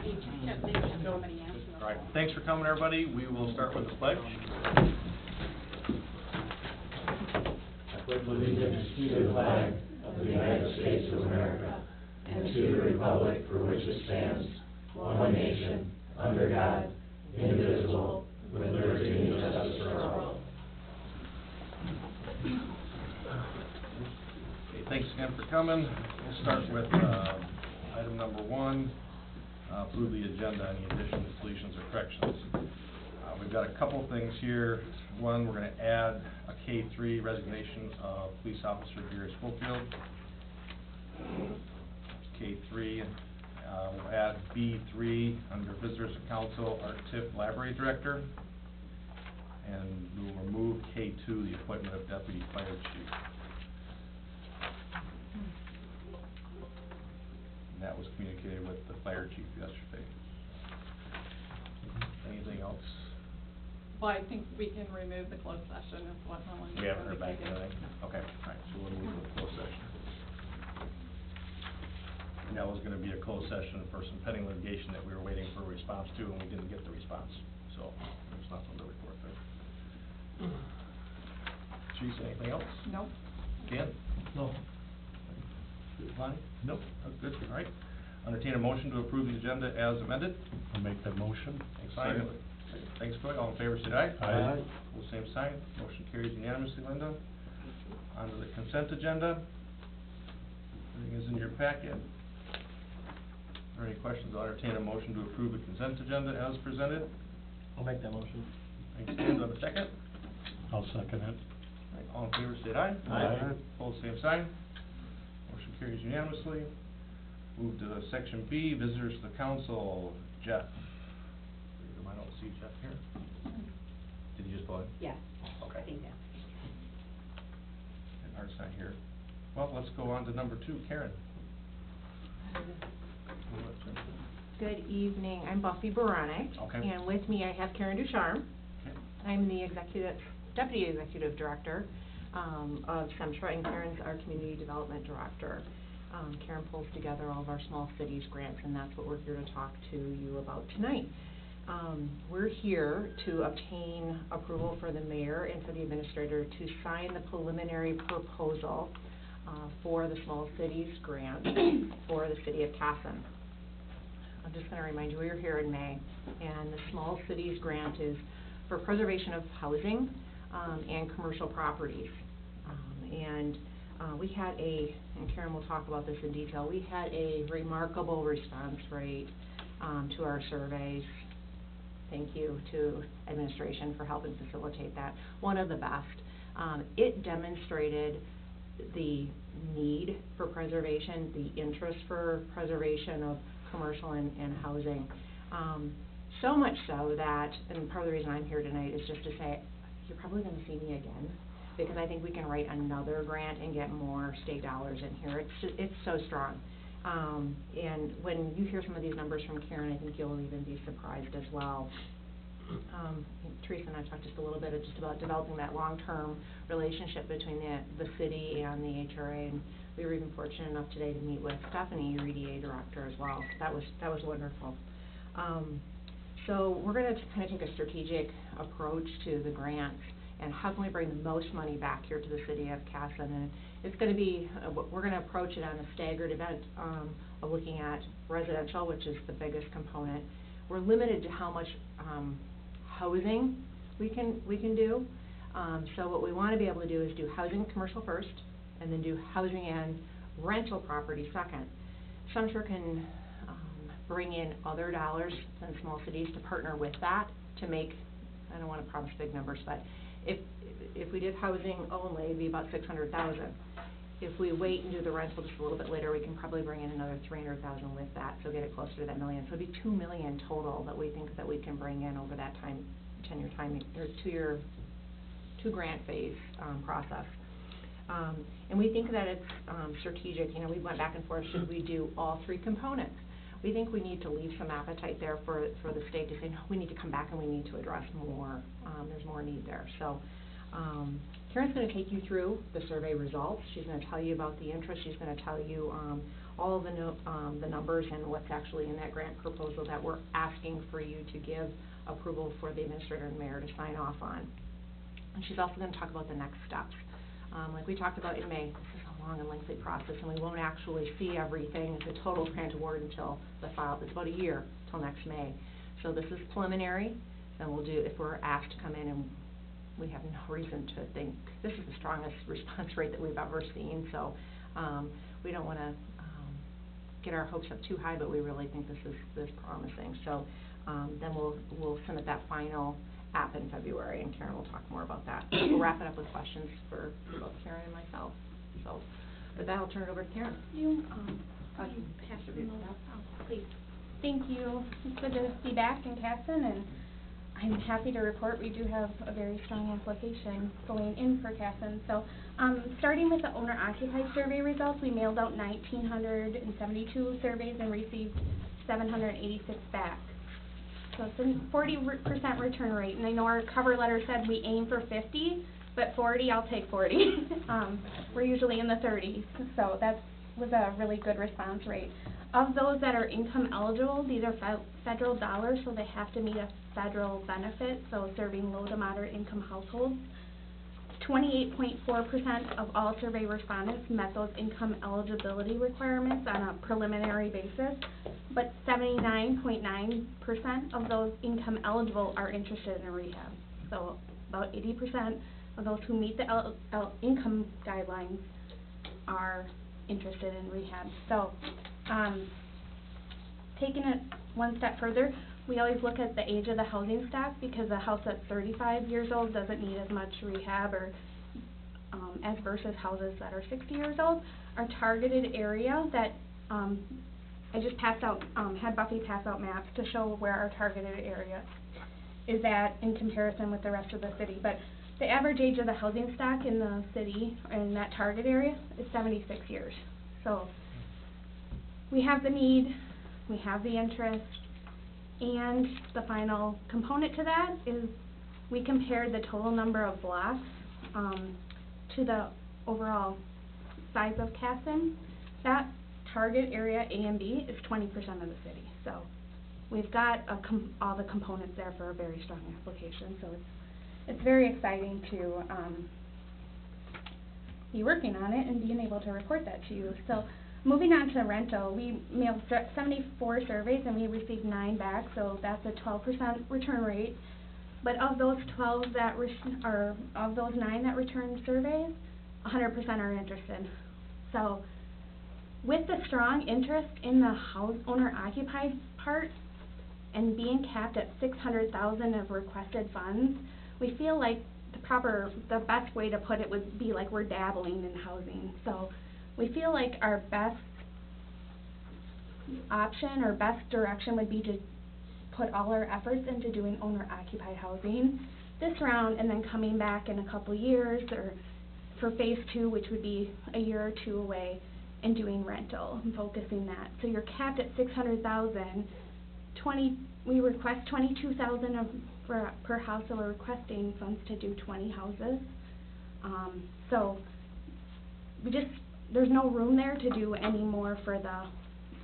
They just have so many answers. All right, thanks for coming, everybody. We will start with the pledge. I pledge allegiance to the flag of the United States of America and to the republic for which it stands, one nation, under God, indivisible, with liberty and justice for all. Okay, thanks again for coming. We'll start with item number 1, approve the agenda, any additions, deletions, or corrections. We've got a couple things here. One, we're going to add a K3 resignation of police officer Gary Schofield. K3, we'll add B3 under visitors to council, Art Tiff, library director. And we'll remove K2, the appointment of deputy fire chief. And that was communicated with the fire chief yesterday. Anything else? Well, I think we can remove the closed session is what Helen. We haven't heard back anything? Okay, all right, so we'll move to the closed session. And that was gonna be a closed session for some pending litigation that we were waiting for a response to, and we didn't get the response. So, there's nothing to report there. Chief, anything else? Nope. Dan? No. Lonnie? Nope. Oh, good, all right. Entertain a motion to approve the agenda as amended. I'll make that motion. Thanks, Lonnie. Thanks, Coy. All in favor, say aye. Aye. All same sign. Motion carries unanimously, Linda. On to the consent agenda. Everything is in your packet. Are there any questions? I'll entertain a motion to approve the consent agenda as presented. I'll make that motion. Thanks, Dan. Do I have a second? I'll second it. All right, all in favor, say aye. Aye. All same sign. Motion carries unanimously. Move to section B, visitors to the council. Jeff. I don't see Jeff here. Did he just go in? Yes. Okay. I think that. And Art's not here. Well, let's go on to number 2, Karen. Good evening, I'm Buffy Baronic. Okay. And with me I have Karen Ducharme. Okay. I'm the Deputy Executive Director of Centra, and Karen's our Community Development Director. Karen pulls together all of our small cities grants, and that's what we're here to talk to you about tonight. We're here to obtain approval for the mayor and for the administrator to sign the preliminary proposal for the small cities grant for the city of Casson. I'm just going to remind you, we were here in May, and the small cities grant is for preservation of housing and commercial properties. We had and Karen will talk about this in detail, we had a remarkable response rate to our surveys. Thank you to administration for helping facilitate that. One of the best. It demonstrated the need for preservation, the interest for preservation of commercial and housing. So much so that, and part of the reason I'm here tonight is just to say, you're probably going to see me again, because I think we can write another grant and get more state dollars in here. It's so strong. And when you hear some of these numbers from Karen, I think you'll even be surprised as well. Teresa and I talked just a little bit just about developing that long-term relationship between the city and the HRA, and we were even fortunate enough today to meet with Stephanie, your EDA director, as well. That was wonderful. So we're going to kind of take a strategic approach to the grants and how can we bring the most money back here to the city of Casson. And it's going to be, we're going to approach it on a staggered event of looking at residential, which is the biggest component. We're limited to how much housing we can do. So what we want to be able to do is do housing and commercial first, and then do housing and rental property second. Centra can bring in other dollars from small cities to partner with that to make, I don't want to promise big numbers, but if we did housing only, it'd be about $600,000. If we wait and do the rental just a little bit later, we can probably bring in another $300,000 with that, so get it closer to that $1 million. So it'd be $2 million total that we think that we can bring in over that 10-year time, or two grant phase process. And we think that it's strategic. You know, we went back and forth, should we do all 3 components? We think we need to leave some appetite there for the state to say, no, we need to come back and we need to address more. There's more need there. So Karen's going to take you through the survey results. She's going to tell you about the interest. She's going to tell you all the numbers and what's actually in that grant proposal that we're asking for you to give approval for the administrator and mayor to sign off on. And she's also going to talk about the next steps. Like we talked about in May, this is a long and lengthy process, and we won't actually see everything, the total grant award, until the file. It's about a year till next May. So this is preliminary, and we'll do, if we're asked to come in, and we have no reason to think, this is the strongest response rate that we've ever seen, so we don't want to get our hopes up too high, but we really think this is promising. So then we'll submit that final app in February, and Karen will talk more about that. We'll wrap it up with questions for both Karen and myself. So with that, I'll turn it over to Karen. You pass them over. Please. Thank you. It's good to be back in Casson, and I'm happy to report we do have a very strong application going in for Casson. So, starting with the owner-occupied survey results, we mailed out 1,972 surveys and received 786 back. So it's a 40% return rate, and I know our cover letter said we aim for 50, but 40, I'll take 40. We're usually in the 30s, so that was a really good response rate. Of those that are income eligible, these are federal dollars, so they have to meet a federal benefit, so serving low to moderate income households. 28.4% of all survey respondents met those income eligibility requirements on a preliminary basis, but 79.9% of those income eligible are interested in rehab. So about 80% of those who meet the income guidelines are interested in rehab. So taking it one step further, we always look at the age of the housing stock, because a house that's 35 years old doesn't need as much rehab or as versus houses that are 60 years old. Our targeted area that I just passed out, had Buffy pass out maps to show where our targeted area is at in comparison with the rest of the city. But the average age of the housing stock in the city, in that target area, is 76 years. So we have the need, we have the interest, and the final component to that is we compared the total number of blocks to the overall size of Casson. That target area A and B is 20% of the city. So we've got all the components there for a very strong application. So it's very exciting to be working on it and being able to report that to you. So moving on to rental, we mailed 74 surveys and we received 9 back, so that's a 12% return rate. But of those 12 that of those 9 that returned surveys, 100% are interested. So with the strong interest in the owner-occupied part and being capped at $600,000 of requested funds, we feel like the best way to put it would be like we're dabbling in housing. So we feel like our best option or best direction would be to put all our efforts into doing owner-occupied housing this round, and then coming back in a couple years or for phase 2, which would be a year or 2 away, and doing rental and focusing that. So you're capped at $600,000. We request $22,000 per house, so we're requesting funds to do 20 houses. So there's no room there to do any more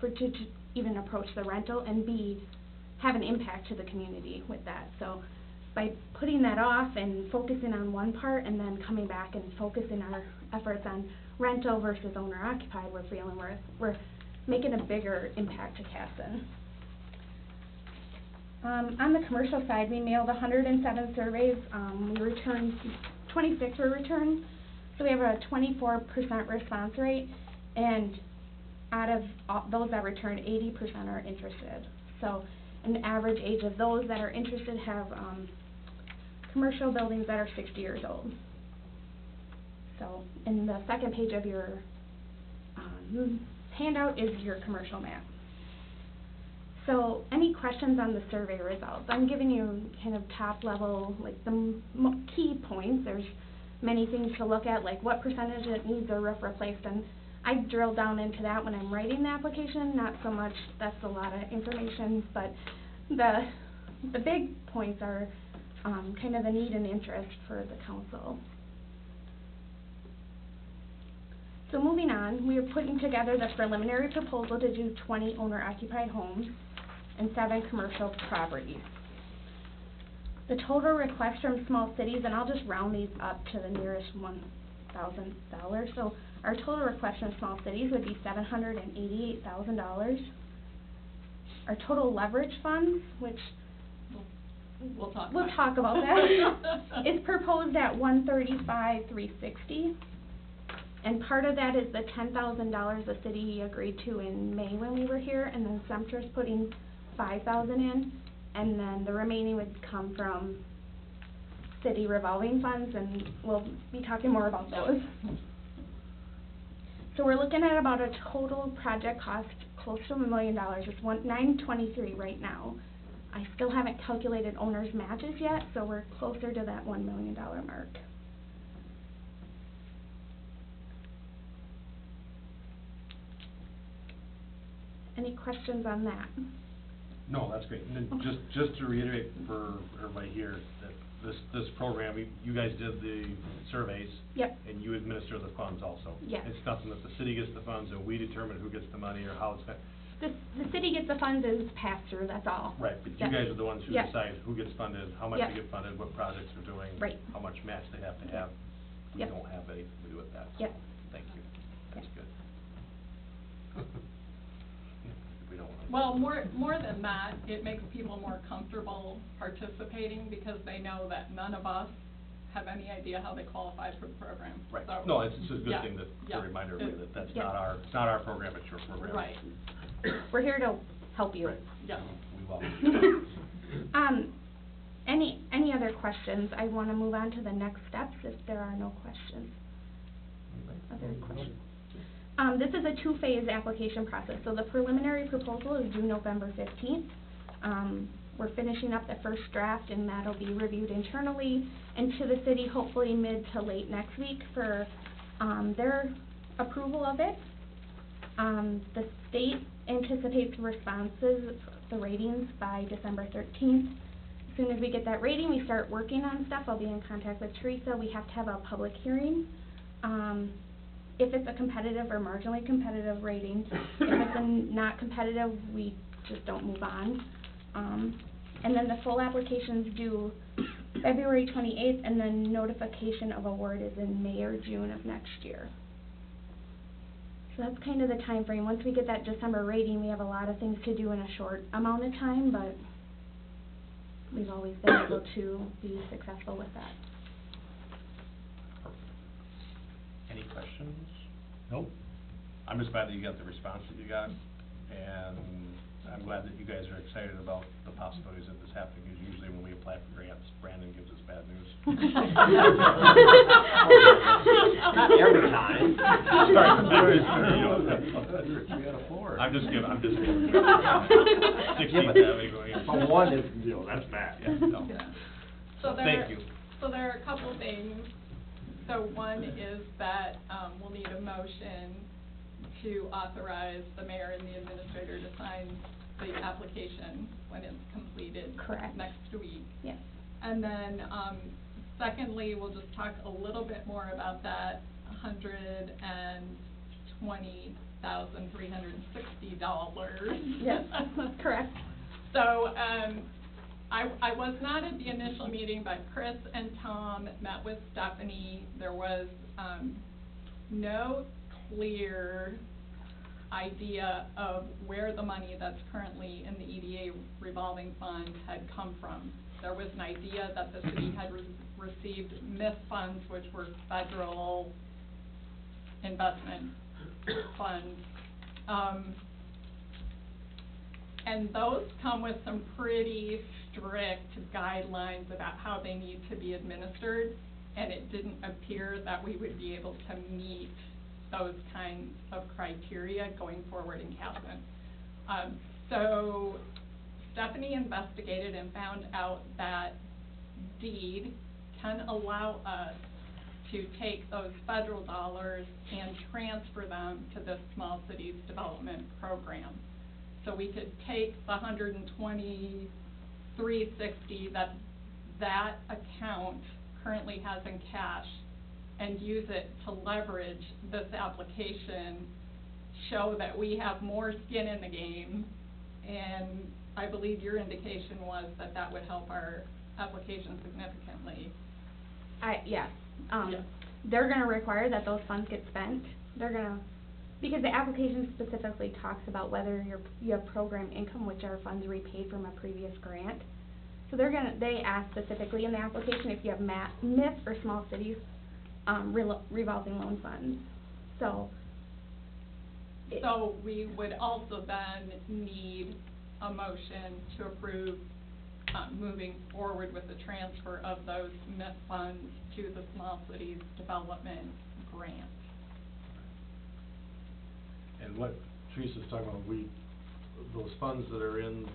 to even approach the rental and have an impact to the community with that. So by putting that off and focusing on one part and then coming back and focusing our efforts on rental versus owner-occupied, we're feeling we're making a bigger impact to Casson. On the commercial side, we mailed 107 surveys. We returned 26 were returned, so we have a 24% response rate, and out of those that returned, 80% are interested. So an average age of those that are interested have commercial buildings that are 60 years old. So in the second page of your handout is your commercial map. So any questions on the survey results? I'm giving you kind of top level, like the key points. There's many things to look at, like what percentage it needs a roof replaced, and I drill down into that when I'm writing the application, not so much, that's a lot of information, but the big points are kind of the need and interest for the council. So moving on, we are putting together the preliminary proposal to do 20 owner-occupied homes and 7 commercial properties. The total request from small cities, and I'll just round these up to the nearest $1,000, so our total request from small cities would be $788,000. Our total leverage funds, which We'll talk about that, is proposed at $135,360. And part of that is the $10,000 the city agreed to in May when we were here, and then Sumter's putting $5,000 in, and then the remaining would come from city revolving funds, and we'll be talking more about those. So we're looking at about a total project cost close to $1 million. It's $923 right now. I still haven't calculated owner's matches yet, so we're closer to that $1 million mark. Any questions on that? No, that's great. And then just to reiterate for everybody here, that this program, you guys did the surveys. Yep. And you administer the funds also. Yes. It's nothing that the city gets the funds, and we determine who gets the money or how it's spent. The city gets the funds as pass-through, that's all. Right, but you Yep. guys are the ones who Yep. decide who gets funded, how much Yep. they get funded, what projects they're doing. Right. How much match they have to have. We Yep. don't have anything to do with that. Yep. Thank you. That's Yep. good. We don't want to. Well, more than that, it makes people more comfortable participating because they know that none of us have any idea how they qualify for the program. Right. So, No, it's just a good yeah, thing to yeah. remind everybody that that's Yeah. it's not our program, it's your program. Right, We're here to help you. Right. yeah. We welcome you. Any other questions? I want to move on to the next steps if there are no questions. Other questions? This is a two-phase application process. So the preliminary proposal is due November 15th. We're finishing up the first draft, and that'll be reviewed internally and to the city hopefully mid to late next week for their approval of it. The state anticipates responses, the ratings, by December 13th. As soon as we get that rating, we start working on stuff. I'll be in contact with Teresa. We have to have a public hearing. If it's a competitive or marginally competitive rating, if it's not competitive, we just don't move on. And then the full application's due February 28th, and then notification of award is in May or June of next year. So that's kind of the time frame. Once we get that December rating, we have a lot of things to do in a short amount of time, but we've always been able to be successful with that. Any questions? Nope. I'm just glad that you got the response that you got, and I'm glad that you guys are excited about the possibilities of this happening, because usually when we apply for grants, Brandon gives us bad news. Not every time. Sorry. 3 out of 4. I'm just kidding. 16th Avenue. But one is, that's bad. Yeah, no. So Thank you. So there are a couple things. So one is that we'll need a motion to authorize the mayor and the administrator to sign the application when it's completed. Correct. Next week. Yes. And then, secondly, we'll just talk a little bit more about that $120,360. Yes, correct. So, I was not at the initial meeting, but Chris and Tom met with Stephanie. There was, no clear idea of where the money that's currently in the EDA revolving fund had come from. There was an idea that the city had received MIF funds, which were federal investment funds. And those come with some pretty strict guidelines about how they need to be administered, and it didn't appear that we would be able to meet those kinds of criteria going forward in Casson. So Stephanie investigated and found out that deed can allow us to take those federal dollars and transfer them to the Small Cities Development Program. So we could take the $120,360 that account currently has in cash, and transfer it to the Small Cities Development Program. So we could take the $120,360 that account currently has in cash, and transfer it to the Small Cities Development Program. and use it to leverage this application, show that we have more skin in the game, and I believe your indication was that that would help our application significantly. Yes, Yeah. they're gonna require that those funds get spent. They're gonna, because the application specifically talks about whether you have program income, which are funds repaid from a previous grant. So they ask specifically in the application if you have MIF or small cities, revolving loan funds. So. So we would also then need a motion to approve, moving forward with the transfer of those MIF funds to the Small Cities Development Grant. And what Teresa's talking about, those funds that are in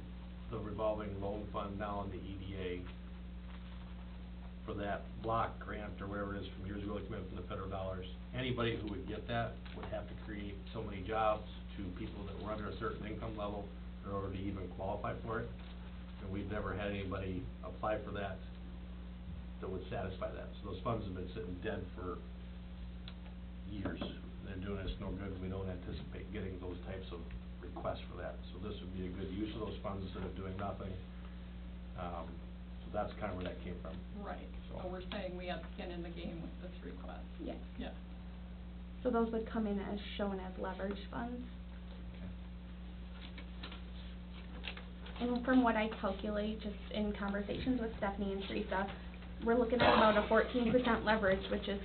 the revolving loan fund now in the EDA for that block grant or whatever it is from years ago, that came in from the federal dollars, anybody who would get that would have to create so many jobs to people that were under a certain income level in order to even qualify for it. And we've never had anybody apply for that would satisfy that. So those funds have been sitting dead for years. They're doing us no good. We don't anticipate getting those types of requests for that. So this would be a good use of those funds instead of doing nothing. So that's kind of where that came from. Right, So- so we're saying we have skin in the game with this request. Yes. Yeah. So those would come in as shown as leverage funds. And from what I calculate, just in conversations with Stephanie and Teresa, we're looking at about a 14% leverage, which is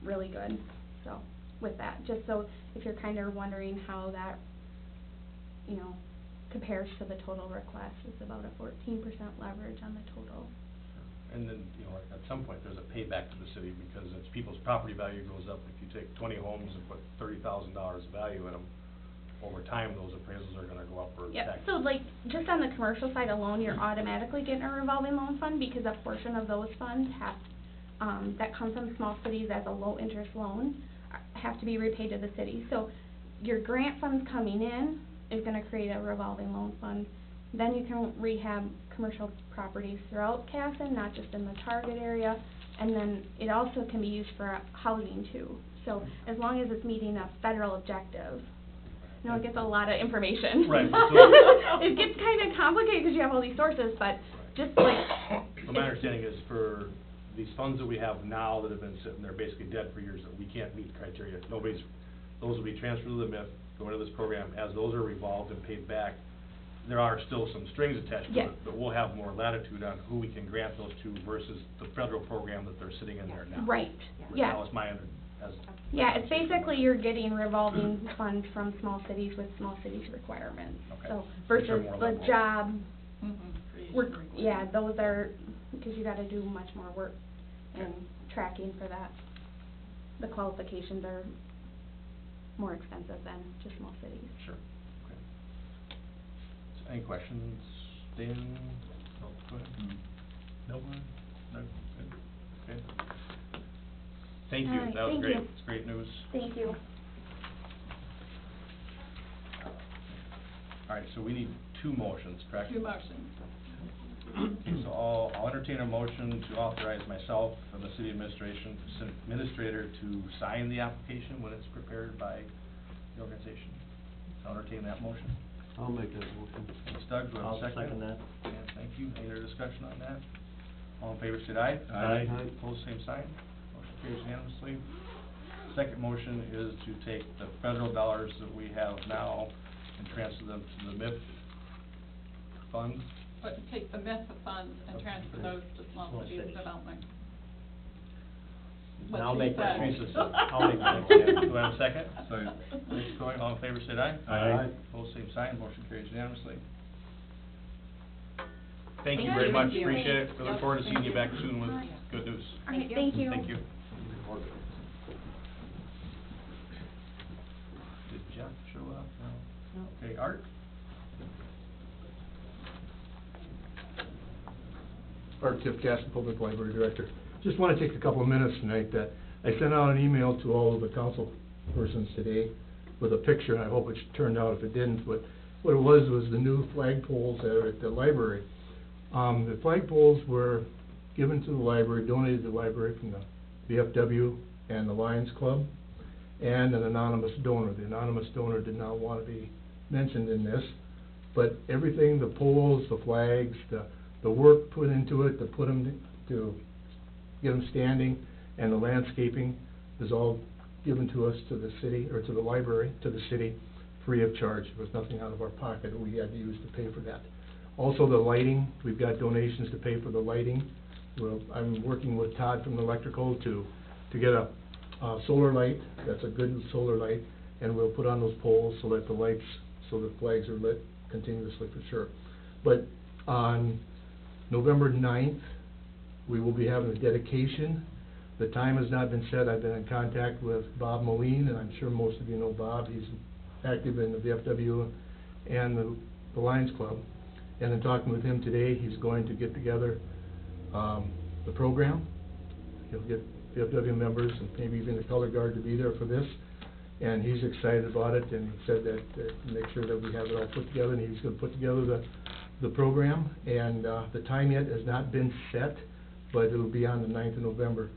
really good. So, with that, just so if you're kind of wondering how that, compares to the total request, it's about a 14% leverage on the total. And then, at some point, there's a payback to the city, because as people's property value goes up, if you take 20 homes and put $30,000 of value in them, over time, those appraisals are gonna go up for Yep, tax. so like, just on the commercial side alone, you're automatically getting a revolving loan fund, because a portion of those funds that come from small cities as a low interest loan, have to be repaid to the city. So, your grant funds coming in is gonna create a revolving loan fund. Then you can rehab commercial properties throughout Casson, not just in the target area, and then it also can be used for housing too. So, as long as it's meeting a federal objective. It gets a lot of information. Right, so- It gets kind of complicated because you have all these sources, but just like. So my understanding is for these funds that we have now that have been sitting there basically dead for years, that we can't meet criteria. Those will be transferred to the MIF, go into this program. As those are revolved and paid back, there are still some strings attached to Yes. it, but we'll have more latitude on who we can grant those to versus the federal program that they're sitting in there now. Right, That yeah. was my Yeah, it's basically you're getting revolving funds from small cities with small cities requirements. Okay. So Which are versus more the liberal. job, Creation yeah, requirement. those are, because you gotta do much more work and tracking for that. The qualifications are more expensive than just small cities. Sure. Okay. So any questions, Dan? No, go ahead. No? No? Good. Okay. Thank you, All right, that was thank great, you. it's great news. Thank you. All right, so we need two motions, correct? Two motions. So I'll entertain a motion to authorize myself and the city administrator to sign the application when it's prepared by the organization. I'll entertain that motion. I'll make that motion. Thanks, Doug, do I have a second? I'll second that. Yeah, thank you. Any other discussion on that? All in favor, say aye. Aye. Opposed, same sign. Motion carries unanimously. Second motion is to take the federal dollars that we have now and transfer them to the MIF fund. But to take the MIF funds and transfer those to Small Small Cities cities. Development. And I'll What make she that said. motion. Teresa said. I'll make that Okay, motion. do I have a second? Next going, all in favor, say aye. Aye. Opposed, same sign, motion carries unanimously. Thank you Thank very you. much, Thank you. appreciate it. We look Yep, forward to seeing thank you you. back soon with good news. All right, thank you. Thank you. Did Jeff show up? No. Okay, Art? Art Tiff, Casson Public Library Director. Just want to take a couple of minutes tonight that I sent out an email to all of the council persons today with a picture, and I hope it turned out. If it didn't, but what it was the new flagpoles that are at the library. The flagpoles were given to the library, donated to the library from the VFW and the Lions Club, and an anonymous donor. The anonymous donor did not want to be mentioned in this, but everything, the poles, the flags, the work put into it to put them, to get them standing, and the landscaping is all given to us, to the city, or to the library, to the city, free of charge. There was nothing out of our pocket that we had to use to pay for that. Also, the lighting, we've got donations to pay for the lighting. I'm working with Todd from Electrical to get a solar light, that's a good solar light, and we'll put on those poles so that the lights, so the flags are lit continuously for sure. But on November 9th, we will be having a dedication. The time has not been set. I've been in contact with Bob Moline, and I'm sure most of you know Bob. He's active in the VFW and the Lions Club. And in talking with him today, he's going to get together the program. He'll get VFW members and maybe even the color guard to be there for this. And he's excited about it, and he said that make sure that we have it all put together, and he's going to put together the program. And the time yet has not been set, but it'll be on the 9th of November.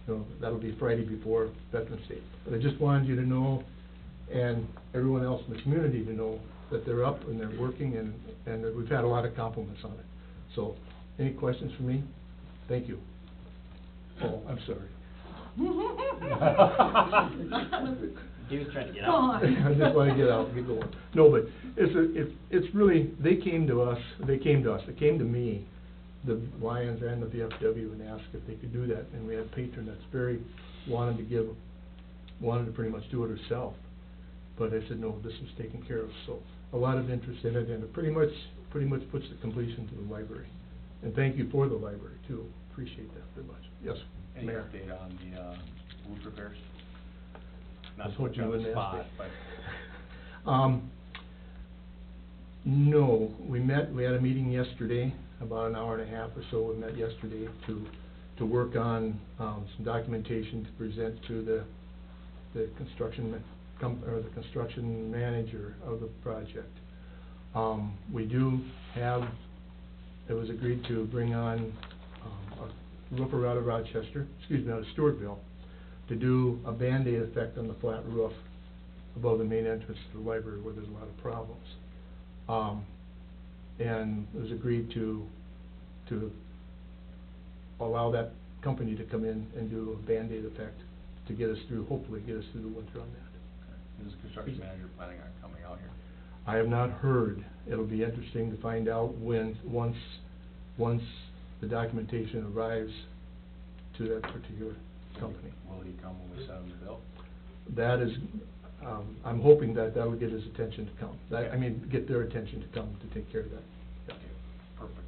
So that'll be Friday before Veterans Day. But I just wanted you to know, and everyone else in the community to know, that they're up and they're working, and that we've had a lot of compliments on it. So, any questions for me? Thank you. Oh, I'm sorry. He was trying to get Go out. on. I just want to get out, get going. No, but it's really, they came to me, the Lions and the VFW, and asked if they could do that, and we had a patron that's wanted to pretty much do it herself. But I said, no, this was taken care of, so a lot of interest in it, and it pretty much puts the completion to the library. And thank you for the library too, appreciate that very much. Yes, Any Mayor. update on the roof repairs? I Not was to put you on hoping the you wouldn't spot, ask but. No, we had a meeting yesterday, about an hour and a half or so. We met yesterday to work on some documentation to present to the construction manager of the project. We do have, it was agreed to bring on a roofer out of Rochester, out of Stewartville, to do a Band-Aid effect on the flat roof above the main entrance to the library where there's a lot of problems. And it was agreed to allow that company to come in and do a Band-Aid effect to get us through, hopefully get us through the winter on that. Is the construction manager planning on coming out here? I have not heard. It'll be interesting to find out once the documentation arrives to that particular company. Will he come when we send him the bill? That is, I'm hoping that will get his attention to come. Get their attention to come to take care of that. Yeah. Okay, perfect.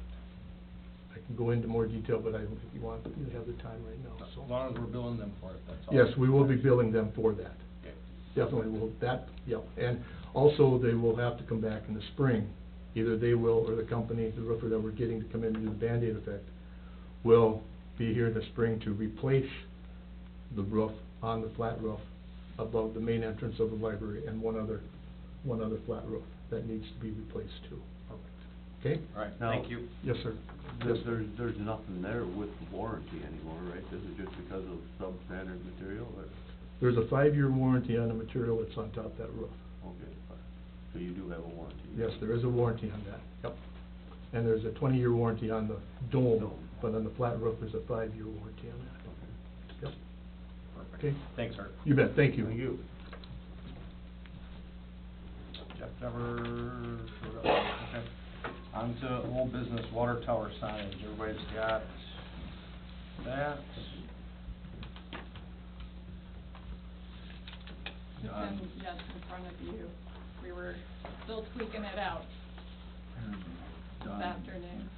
I can go into more detail, but I don't think you have the time right now, so. As long as we're billing them for it, that's all. Yes, we will be billing them for that. Okay. Definitely will, and also they will have to come back in the spring. Either they will, or the company, the roofer that we're getting to come in and do the Band-Aid effect, will be here in the spring to replace the roof on the flat roof above the main entrance of the library, and one other flat roof that needs to be replaced too. Perfect. Okay? All right, Now- thank you. Yes, sir. Yes, sir. There's nothing there with the warranty anymore, right? This is just because of substandard material, or? There's a 5-year warranty on the material that's on top of that roof. Okay, so you do have a warranty? Yes, there is a warranty on that. Yep. And there's a 20-year warranty on the dome, Dome. but on the flat roof, there's a 5-year warranty on that. Yep. Perfect. Okay. Thanks, Art. You bet, thank you. Thank you. Jeff never showed up. Okay. On to old business, water tower signage. Everybody's got that. It's in, yes, in front of you. We were still tweaking it out this Don afternoon.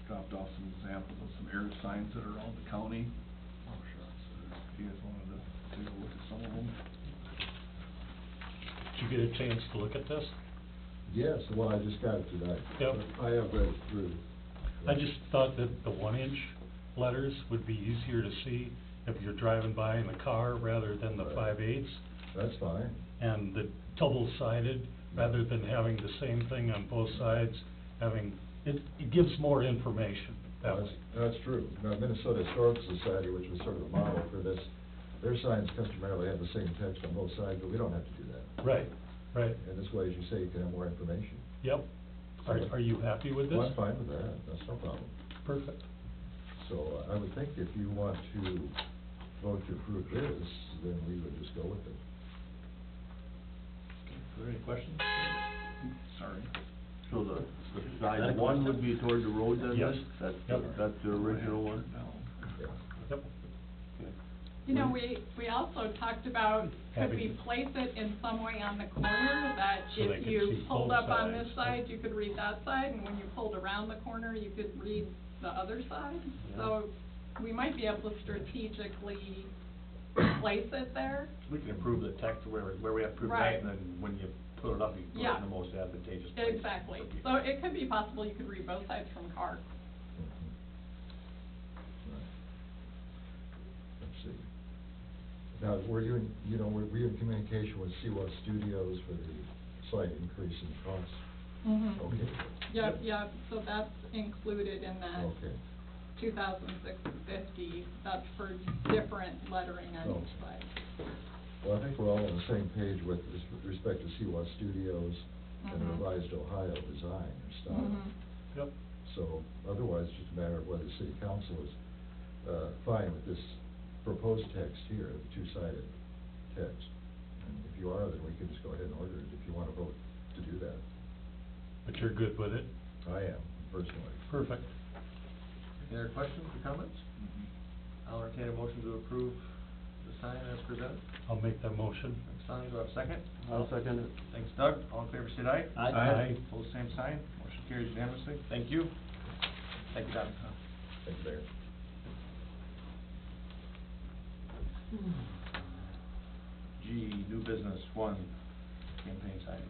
dropped off some examples of some air signs that are around the county. If you guys wanted to take a look at some of them. Did you get a chance to look at this? Yes, well, I just got it tonight. Yep. I have read it through. I just thought that the 1-inch letters would be easier to see if you're driving by in the car rather than the Right. 5/8. That's fine. And the double-sided, rather than having the same thing on both sides, it gives more information. that That's, way. that's true. Now, Minnesota Historical Society, which was sort of the model for this, their signs customarily have the same text on both sides, but we don't have to do that. Right, right, And this way, as you say, you can have more information. yep. Are you happy with this? Well, I'm fine with that, that's no problem. Perfect. So I would think if you want to vote to approve this, then we would just go with it. Are there any questions? Sorry. So the side one would be toward the road then, Yes. this? That's, Yep. that's the original one? Yeah. Yep. Okay. You know, we also talked about, could we Having- place it in some way on the corner that So they if could you see pulled both up on this sides. side, you could read that side, and when you pulled around the corner, you could read the other side? So we might be able to strategically place it there. We can improve the text where we have to prove that, Right. and then when you put it up, you put it Yeah. in the most advantageous place. Exactly. for people. So it could be possible you could read both sides from a car. Right. Let's see. Now, were you in communication with Seawall Studios for the slight increase in cost? Mm-hmm. Okay. Yep, so that's included in that Okay. 2006-50, that's for different lettering on each Oh. side. Well, I think we're all on the same page with respect to Seawall Studios and the Mhm. revised Ohio design or style. Mhm. Yep. So otherwise, it's just a matter of whether the city council is, fine with this proposed text here, the two-sided text. And if you are, then we can just go ahead and order it if you want to vote to do that. But you're good with it? I am, personally. Perfect. Any other questions or comments? I'll entertain a motion to approve the sign as presented. I'll make that motion. Thanks, Donnie, do I have a second? I'll second it. Thanks, Doug, all in favor, say aye. Aye. Aye. Pose same sign, motion carries unanimously, thank you. Thank you, Doug. Thank you, Mayor. G, new business, one, campaign signs.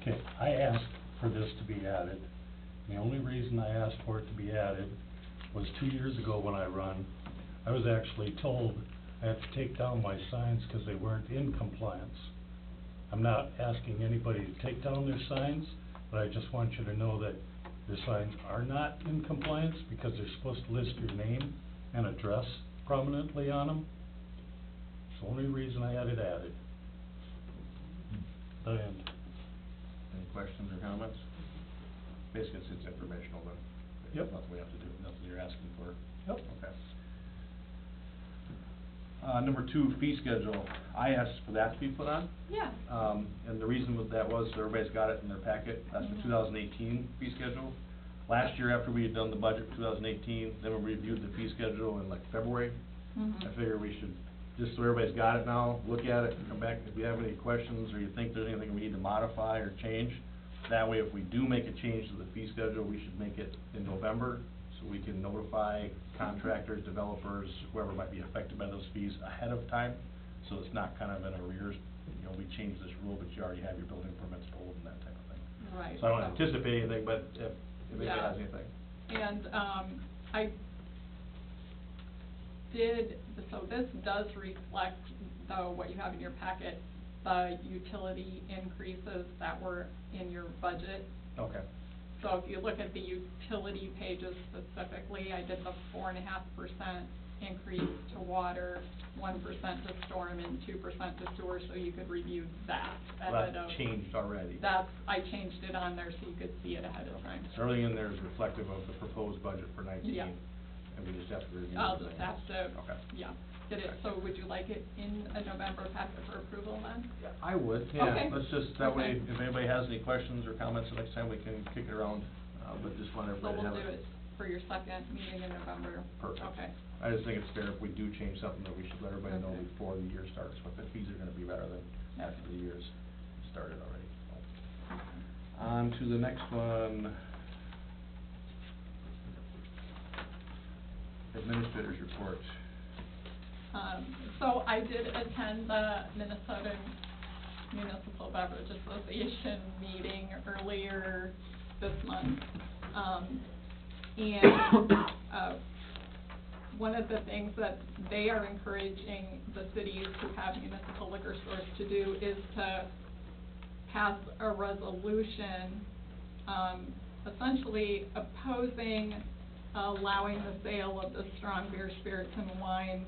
Okay, I asked for this to be added. The only reason I asked for it to be added was 2 years ago when I run, I was actually told I had to take down my signs because they weren't in compliance. I'm not asking anybody to take down their signs, but I just want you to know that your signs are not in compliance because they're supposed to list your name and address prominently on them. It's the only reason I had it added. The end. Any questions or comments? Basically, it's informational, but Yep. nothing we have to do, nothing you're asking for. Yep. Okay. Number two, fee schedule. I asked for that to be put on. Yeah. And the reason with that was, everybody's got it in their packet, that's the Mhm. 2018 fee schedule. Last year, after we had done the budget for 2018, then we reviewed the fee schedule in like February. Mhm. I figure we should, just so everybody's got it now, look at it, and come back if you have any questions, or you think there's anything we need to modify or change. That way, if we do make a change to the fee schedule, we should make it in November, so we can notify contractors, developers, whoever might be affected by those fees ahead of time, so it's not kind of in arrears. You know, we changed this rule, but you already have your building permits pulled and that type of thing. Right. So I don't anticipate anything, but if anybody Yeah. has anything. And, I did, so this does reflect, though, what you have in your packet, the utility increases that were in your budget. Okay. So if you look at the utility pages specifically, I did the 4.5% increase to water, 1% to storm, and 2% to sewer, so you could review that Well, ahead that's of. changed already. I changed it on there so you could see it ahead of time. So everything in there is reflective of the proposed budget for 19. Yeah. And we just have to review. I'll everything. just have to, Okay. yeah, get it, so would you like it in a November packet for approval then? I would, yeah, Okay. let's just, that way, Okay. if anybody has any questions or comments, the next time we can kick it around, but just want So everybody to we'll have do it for your second meeting in November? Perfect. Okay. I just think it's fair if we do change something, that we should let everybody know Okay. before the year starts, what the fees are gonna be, rather than after the year's started already, so. On to the next one. Administrator's report. So I did attend the Minnesota Municipal Beverage Association meeting earlier this month. And one of the things that they are encouraging the cities who have municipal liquor stores to do is to pass a resolution, essentially opposing allowing the sale of the strong beer, spirits, and wines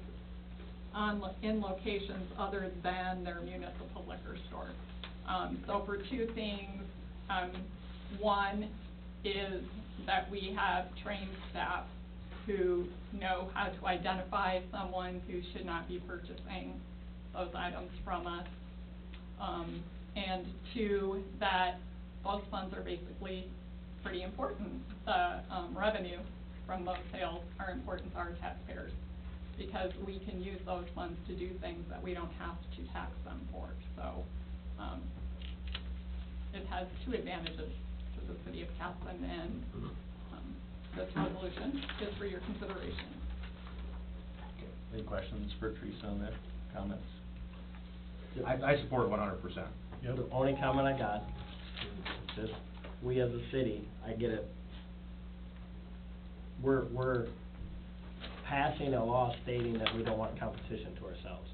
in locations other than their municipal liquor store. So for two things, one is that we have trained staff who know how to identify someone who should not be purchasing those items from us. And two, that those funds are basically pretty important. The revenue from those sales are important to our taxpayers, because we can use those funds to do things that we don't have to tax them for. So, it has two advantages to the city of Casson, and, this resolution is for your consideration. Okay. Any questions for Teresa on that, comments? I support it 100%. Yep. The only comment I got, just, we as a city, I get it. We're passing a law stating that we don't want competition to ourselves.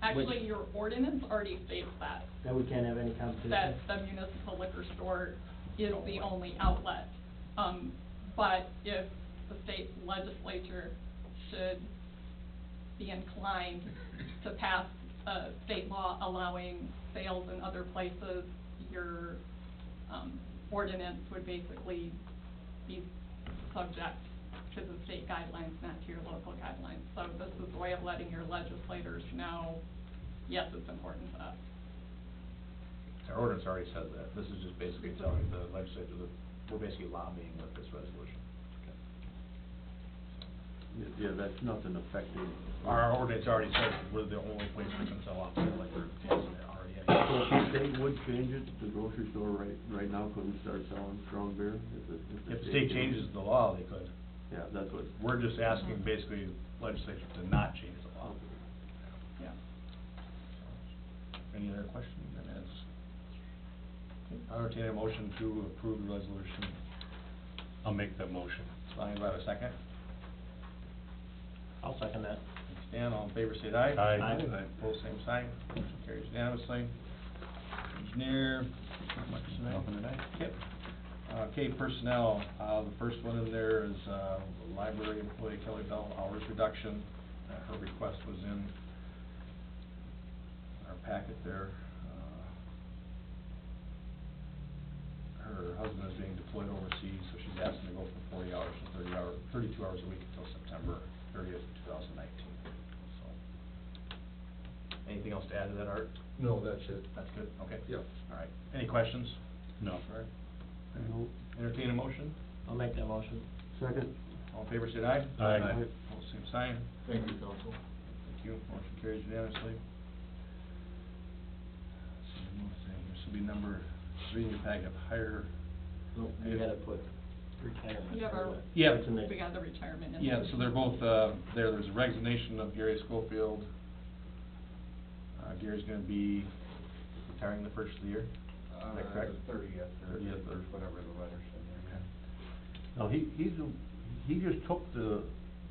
Actually, Which- your ordinance already states that, That we can't have any competition. that the municipal liquor store is the only outlet. But if the state legislature should be inclined to pass a state law allowing sales in other places, your, ordinance would basically be subject to the state guidelines, not to your local guidelines. So this is a way of letting your legislators know, yes, it's important to us. Our ordinance already says that. This is just basically telling the legislature that we're basically lobbying with this resolution. Yeah, that's nothing affecting. Our ordinance already says we're the only place we can sell alcohol liquor already So anyway. if the state would change it, the grocery store right now couldn't start selling strong beer? If the state changes the law, they could. Yeah, that's what. We're just asking basically legislature to not change the law. Yeah. Any other questions? I'll entertain a motion to approve the resolution. I'll make that motion. Lonnie, do I have a second? I'll second that. Stan, all in favor, say aye. Aye. Aye. Opposed, same sign. Motion carries unanimously. Engineer, not much tonight. Nothing tonight. Okay. Okay, personnel, the first one in there is, library employee Kelly Bell, hours reduction. Her request was in our packet there. Her husband is being deployed overseas, so she's asking to go from 40 hours to 32 hours a week until September 30th, 2019. So, anything else to add to that, Art? No, that's it. That's good, okay. Yep. All right, any questions? No. All right. Entertain a motion? I'll make that motion. Second. All in favor, say aye. Aye. All same sign. Thank you, council. Thank you, motion carries unanimously. Let's see, one more thing. This will be number 3 in your packet of higher. Nope, you gotta put retirement. You have our, Yeah. we got the retirement in. Yeah, so they're both, there's a resignation of Gary Schofield. Gary's gonna be retiring the first of the year, is that correct? 30th, 30th, or whatever the letter said. Now, he just took the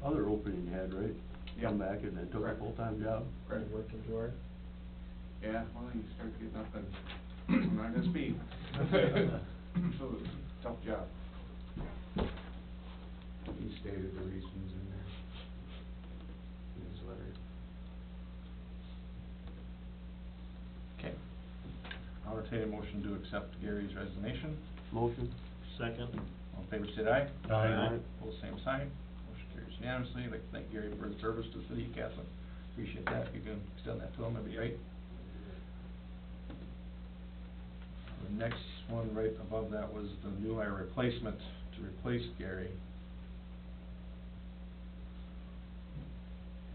other opening he had, right? Come back and then took a Correct. full-time job? Right. Working toward. Yeah, well, you start getting up and, I'm not gonna speak. So, it's a tough job. He stated the reasons in there, in his letter. Okay. I'll entertain a motion to accept Gary's resignation. Motion? Second. All in favor, say aye. Aye. Pose same sign. Motion carries unanimously. I'd like to thank Gary for his service to the city of Casson. Appreciate that. If you can extend that to him, that'd be great. The next one right above that was the new hire replacement to replace Gary.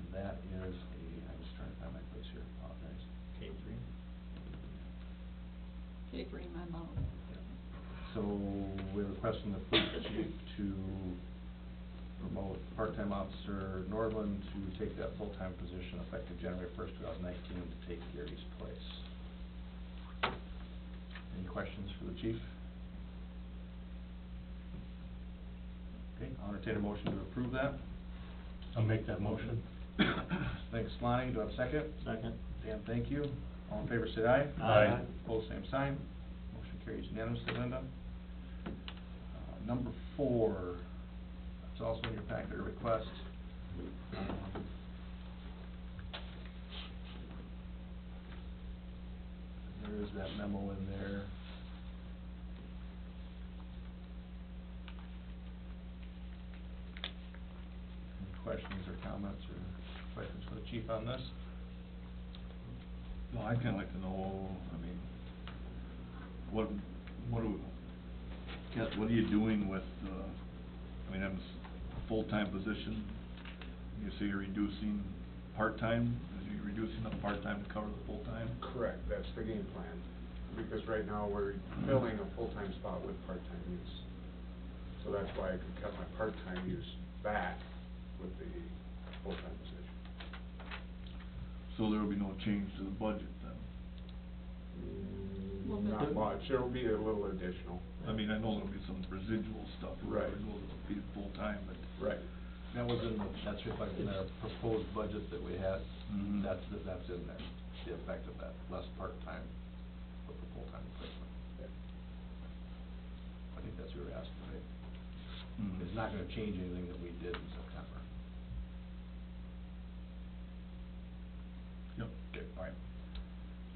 And that is I'm just trying to find my place here, apologize. K3. K3 memo. So we have a request from the police chief to promote part-time officer Nordland to take that full-time position effective January 1st, 2019, to take Gary's place. Any questions for the chief? Okay, I'll entertain a motion to approve that. I'll make that motion. Thanks, Lonnie. Do I have a second? Second. Dan, thank you. All in favor, say aye. Aye. Opposed, same sign. Motion carries unanimously, Linda. Number 4, It's also in your packet of requests. There is that memo in there. Any questions or comments or questions for the chief on this? No, I'd kinda like to know, I mean, what are you doing with, I mean, I'm full-time position, you say you're reducing part-time, are you reducing the part-time to cover the full-time? Correct, that's the game plan, because right now we're filling a full-time spot with part-time use. So that's why I could cut my part-time use back with the full-time position. So there will be no change to the budget then? Little bit. Not much, there'll be a little additional. I mean, I know there'll be some residual stuff, Right. whatever goes to be full-time, but. Right. That was in, that's reflected in our proposed budget that we had. Mhm. That's in there, the effect of that, less part-time with the full-time replacement. I think that's what you were asking, right? Mhm. It's not gonna change anything that we did in September. Yep. Okay, all right.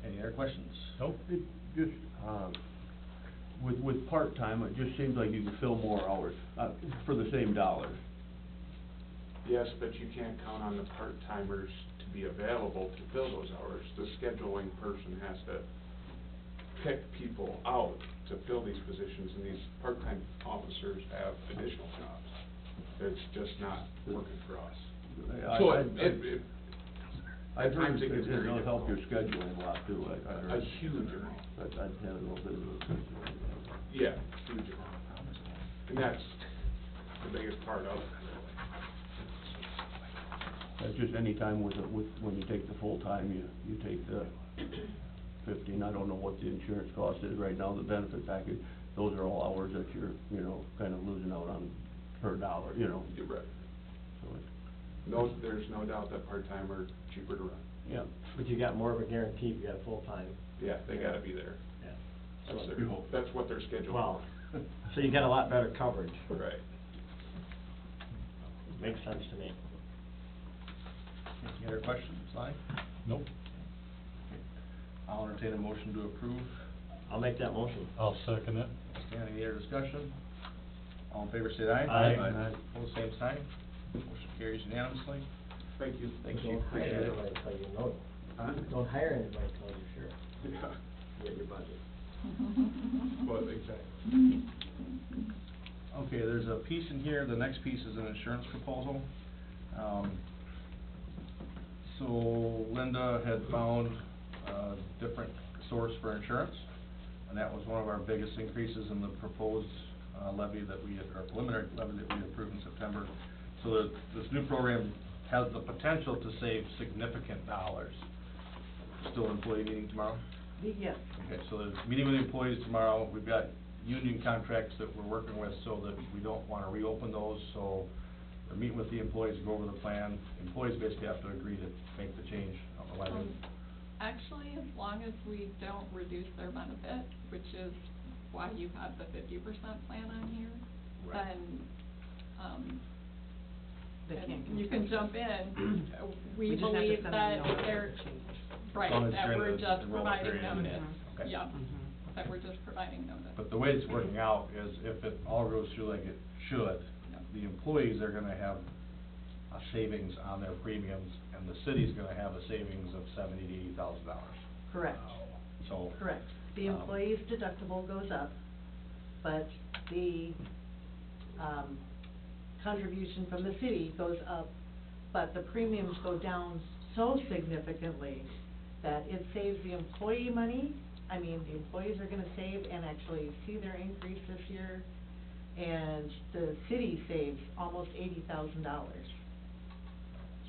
Any other questions? Nope. It just, with part-time, it just seems like you can fill more hours, for the same dollars. Yes, but you can't count on the part-timers to be available to fill those hours. The scheduling person has to pick people out to fill these positions, and these part-time officers have additional jobs. It's just not working for us. So I've heard times it gets very it'll help your difficult. scheduling a lot too, I heard. A huge amount. I'd had a little bit of a scheduling. Yeah, huge amount. And that's the biggest part of it. That's just any time when you take the full-time, you take the 15, I don't know what the insurance cost is right now, the benefit package, those are all hours that you're, kind of losing out on per dollar, You're right. so it's, No, there's no doubt that part-time are cheaper to run. yeah. But you got more of a guarantee if you got a full-time. Yeah, they gotta be there. Yeah. That's So- their, that's what they're scheduled Well, for. so you got a lot better coverage. Right. Makes sense to me. Any other questions, Sly? Nope. I'll entertain a motion to approve. I'll make that motion. I'll second it. Okay, any other discussion? All in favor, say aye. Aye. Aye. Opposed, same sign. Motion carries unanimously. Thank you. Thank you. Don't hire Appreciate it. anybody until you know. Huh? Don't hire anybody until you're sure. Yeah. You get your budget. Well, exactly. Okay, there's a piece in here, the next piece is an insurance proposal. So Linda had found a different source for insurance, and that was one of our biggest increases in the proposed levy that we had, or preliminary levy that we approved in September. So this new program has the potential to save significant dollars. Still employee meeting tomorrow? Yes. Okay, so there's meeting with the employees tomorrow. We've got union contracts that we're working with, so that we don't wanna reopen those, so we're meeting with the employees to go over the plan. Employees basically have to agree to make the change, I don't know why they. Actually, as long as we don't reduce their benefit, which is why you have the 50% plan on here, Right. then, They and can't you can control. jump in, we just have to believe send that them a notice they're, of change. right, As long as that during we're the just enrollment providing period. notice. Okay. Yeah, Mhm. that we're just providing notice. But the way it's working out is if it all goes through like it should, Yep. the employees are gonna have a savings on their premiums, and the city's gonna have a savings of $70,000 to $80,000. Correct, So. correct. The employee's deductible goes up, but the, contribution from the city goes up, but the premiums go down so significantly that it saves the employee money. I mean, the employees are gonna save and actually see their increase this year, and the city saves almost $80,000.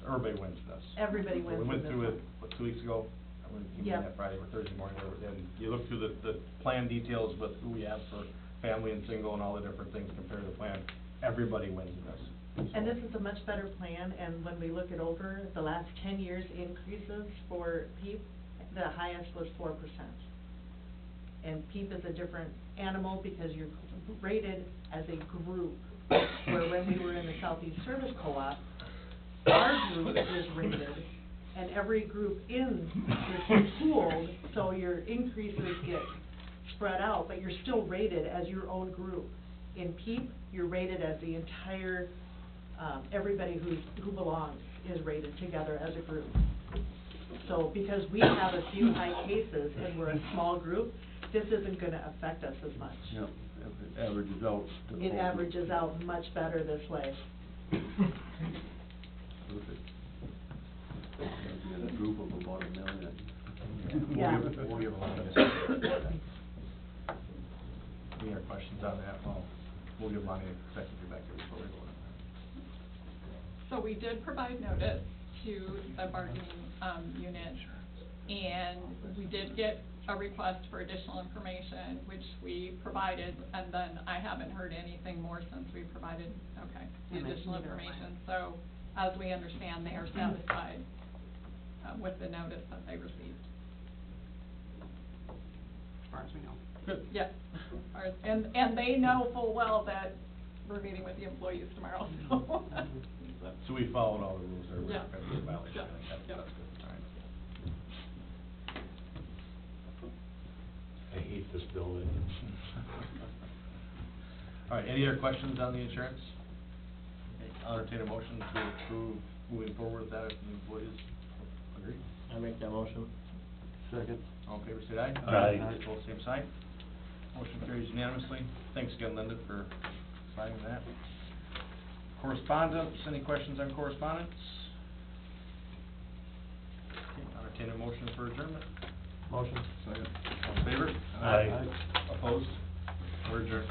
So everybody wins this. Everybody wins We in went this through it, one. what, 2 weeks ago? I went, you Yep. that Friday or Thursday morning, and you look through the plan details with who we have for family and single and all the different things compared to the plan. Everybody wins in this. And So- this is a much better plan, and when we look it over, the last 10 years increases for PEEP, the highest was 4%. And PEEP is a different animal because you're rated as a group where when we were in the Southeast Service Co-op, our group is rated, and every group in is pooled, so your increases get spread out, but you're still rated as your own group. In PEEP, you're rated as the entire, everybody who belongs is rated together as a group. So because we have a few high cases and we're a small group, this isn't gonna affect us as much. Yep, it averages out. to the It whole group. averages out much better this way. Perfect. That'd be in a group of about 1 million. Yeah. We'll give Lonnie any other questions on that? Well, we'll give Lonnie a second to get back there before we go on. So we did provide notice to the bargaining, unit, and we did get a request for additional information, which we provided, and then I haven't heard anything more since we provided, okay, the Yeah, additional neither have I. information. So, as we understand, they are satisfied, with the notice that they received. As far as we know. Good. Yes, and they know full well that we're meeting with the employees tomorrow, so. So we followed all the rules there, we're Yeah. not gonna be in violation, Yeah. I think that's, Yeah. that's good, all right. I hate this building. All right, any other questions on the insurance? Okay, I'll entertain a motion to approve moving forward with that if the employees agree. I make that motion. Second. All in favor, say aye. Aye. Both same sign. Motion carries unanimously. Thanks again, Linda, for signing that. Correspondence, any questions on correspondence? Okay, I'll entertain a motion for adjournment. Motion. Second. All in favor? Aye. Opposed? We're adjourned.